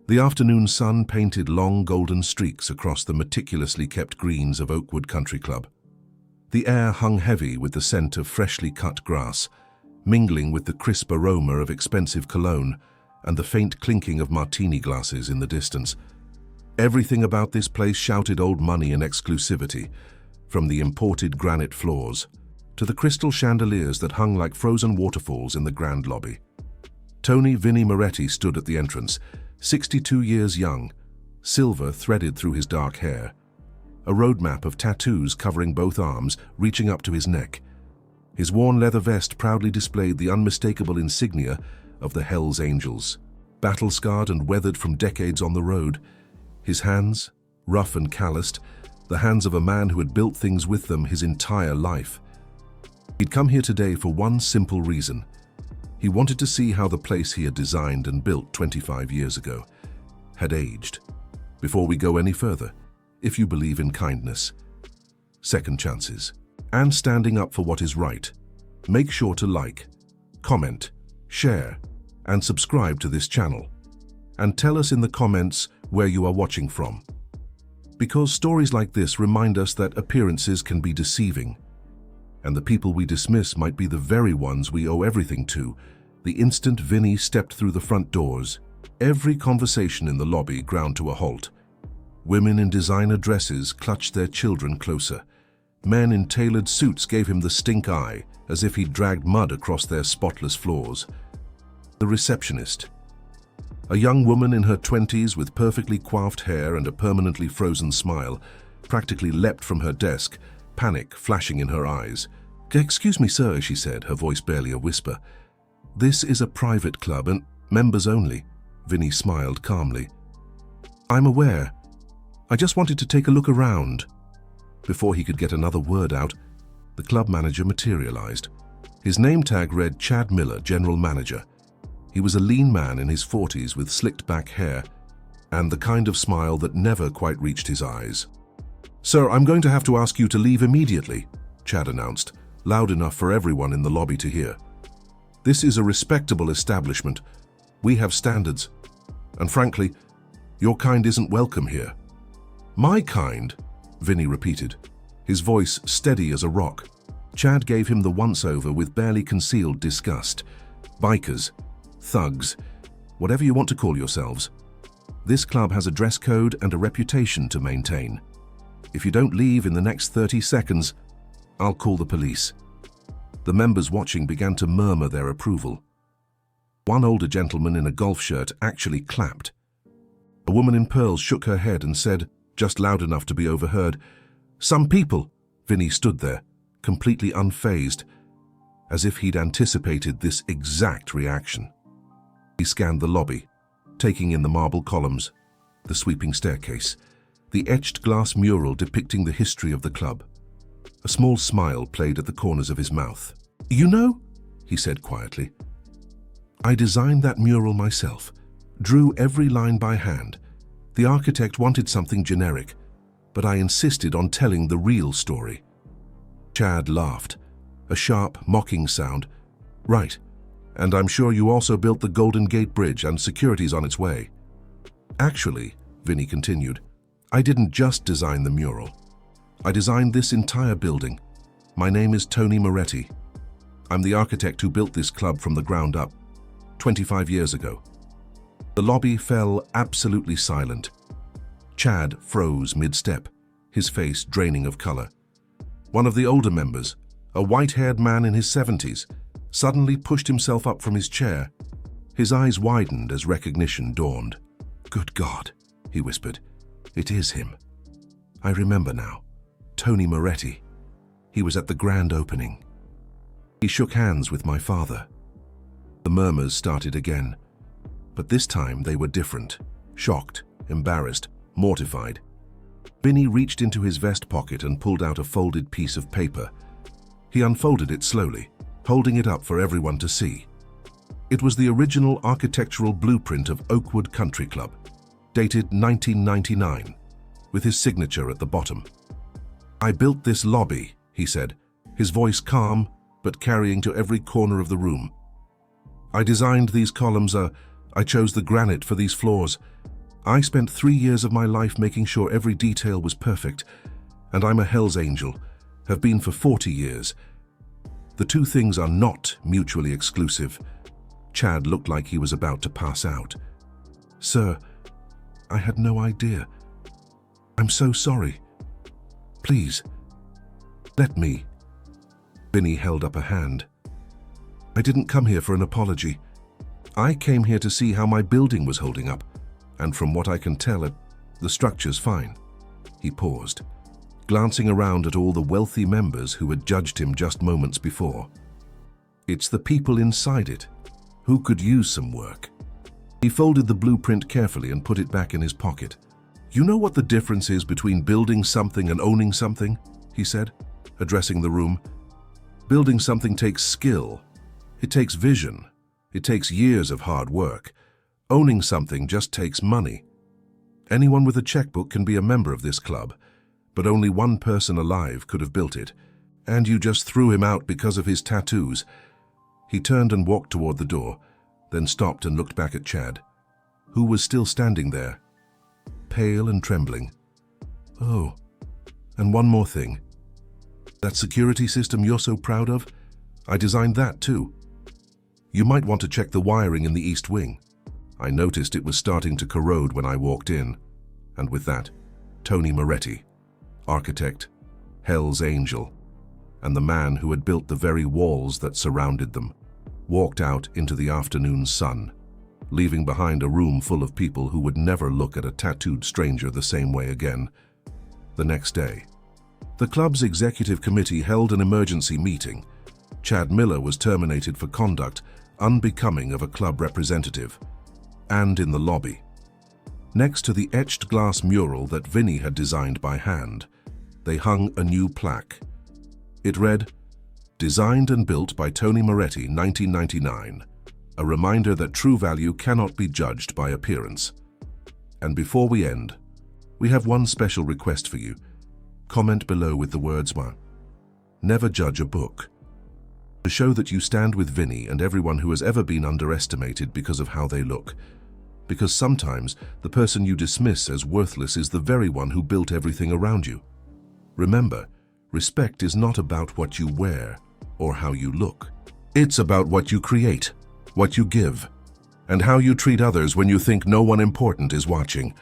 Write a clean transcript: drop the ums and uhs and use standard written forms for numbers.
The afternoon sun painted long golden streaks across the meticulously kept greens of Oakwood Country Club. The air hung heavy with the scent of freshly cut grass, mingling with the crisp aroma of expensive cologne and the faint clinking of martini glasses in the distance. Everything about this place shouted old money and exclusivity, from the imported granite floors to the crystal chandeliers that hung like frozen waterfalls in the grand lobby. Tony Vinnie Moretti stood at the entrance, 62 years young, silver threaded through his dark hair, a roadmap of tattoos covering both arms, reaching up to his neck. His worn leather vest proudly displayed the unmistakable insignia of the Hells Angels. Battle-scarred and weathered from decades on the road, his hands, rough and calloused, the hands of a man who had built things with them his entire life. He'd come here today for one simple reason. He wanted to see how the place he had designed and built 25 years ago had aged. Before we go any further, if you believe in kindness, second chances, and standing up for what is right, make sure to like, comment, share, and subscribe to this channel. And tell us in the comments where you are watching from. Because stories like this remind us that appearances can be deceiving, and the people we dismiss might be the very ones we owe everything to. The instant Vinnie stepped through the front doors, every conversation in the lobby ground to a halt. Women in designer dresses clutched their children closer. Men in tailored suits gave him the stink eye, as if he'd dragged mud across their spotless floors. The receptionist, a young woman in her 20s with perfectly coiffed hair and a permanently frozen smile, practically leapt from her desk, panic flashing in her eyes. "Excuse me, sir," she said, her voice barely a whisper. "This is a private club and members only." Vinnie smiled calmly. "I'm aware. I just wanted to take a look around." Before he could get another word out, the club manager materialized. His name tag read Chad Miller, General Manager. He was a lean man in his 40s with slicked back hair and the kind of smile that never quite reached his eyes. "Sir, I'm going to have to ask you to leave immediately," Chad announced, loud enough for everyone in the lobby to hear. "This is a respectable establishment. We have standards. And frankly, your kind isn't welcome here." "My kind?" Vinnie repeated, his voice steady as a rock. Chad gave him the once-over with barely concealed disgust. "Bikers, thugs, whatever you want to call yourselves. This club has a dress code and a reputation to maintain. If you don't leave in the next 30 seconds, I'll call the police." The members watching began to murmur their approval. One older gentleman in a golf shirt actually clapped. A woman in pearls shook her head and said, just loud enough to be overheard, "Some people." Vinnie stood there, completely unfazed, as if he'd anticipated this exact reaction. He scanned the lobby, taking in the marble columns, the sweeping staircase, the etched glass mural depicting the history of the club. A small smile played at the corners of his mouth. "You know," he said quietly, "I designed that mural myself, drew every line by hand. The architect wanted something generic, but I insisted on telling the real story." Chad laughed, a sharp, mocking sound. "Right, and I'm sure you also built the Golden Gate Bridge and security's on its way." "Actually," Vinnie continued, "I didn't just design the mural. I designed this entire building. My name is Tony Moretti. I'm the architect who built this club from the ground up, 25 years ago." The lobby fell absolutely silent. Chad froze mid-step, his face draining of color. One of the older members, a white-haired man in his 70s, suddenly pushed himself up from his chair. His eyes widened as recognition dawned. "Good God," he whispered. "It is him. I remember now. Tony Moretti. He was at the grand opening. He shook hands with my father." The murmurs started again, but this time they were different. Shocked, embarrassed, mortified. Vinnie reached into his vest pocket and pulled out a folded piece of paper. He unfolded it slowly, holding it up for everyone to see. It was the original architectural blueprint of Oakwood Country Club, dated 1999, with his signature at the bottom. "I built this lobby," he said, his voice calm but carrying to every corner of the room. "I designed these columns, I chose the granite for these floors. I spent 3 years of my life making sure every detail was perfect, and I'm a Hell's Angel, have been for 40 years. The two things are not mutually exclusive. Chad looked like he was about to pass out. Sir, I had no idea. I'm so sorry. Please, let me. Vinny held up a hand. I didn't come here for an apology. I came here to see how my building was holding up, and from what I can tell, the structure's fine. He paused, glancing around at all the wealthy members who had judged him just moments before. It's the people inside it who could use some work. He folded the blueprint carefully and put it back in his pocket. You know what the difference is between building something and owning something? He said, addressing the room. Building something takes skill. It takes vision. It takes years of hard work. Owning something just takes money. Anyone with a checkbook can be a member of this club, but only one person alive could have built it, and you just threw him out because of his tattoos. He turned and walked toward the door, then stopped and looked back at Chad, who was still standing there, pale and trembling. Oh, and one more thing. That security system you're so proud of, I designed that too. You might want to check the wiring in the East Wing. I noticed it was starting to corrode when I walked in, and with that, Tony Moretti, architect, Hell's Angel, and the man who had built the very walls that surrounded them, walked out into the afternoon sun, leaving behind a room full of people who would never look at a tattooed stranger the same way again. The next day, the club's executive committee held an emergency meeting. Chad Miller was terminated for conduct unbecoming of a club representative, and in the lobby, next to the etched glass mural that Vinny had designed by hand, they hung a new plaque. It read, "Designed and built by Tony Moretti, 1999, a reminder that true value cannot be judged by appearance." And before we end, we have one special request for you. Comment below with the words, "Never judge a book," to show that you stand with Vinny and everyone who has ever been underestimated because of how they look. Because sometimes the person you dismiss as worthless is the very one who built everything around you. Remember, respect is not about what you wear or how you look. It's about what you create, what you give, and how you treat others when you think no one important is watching.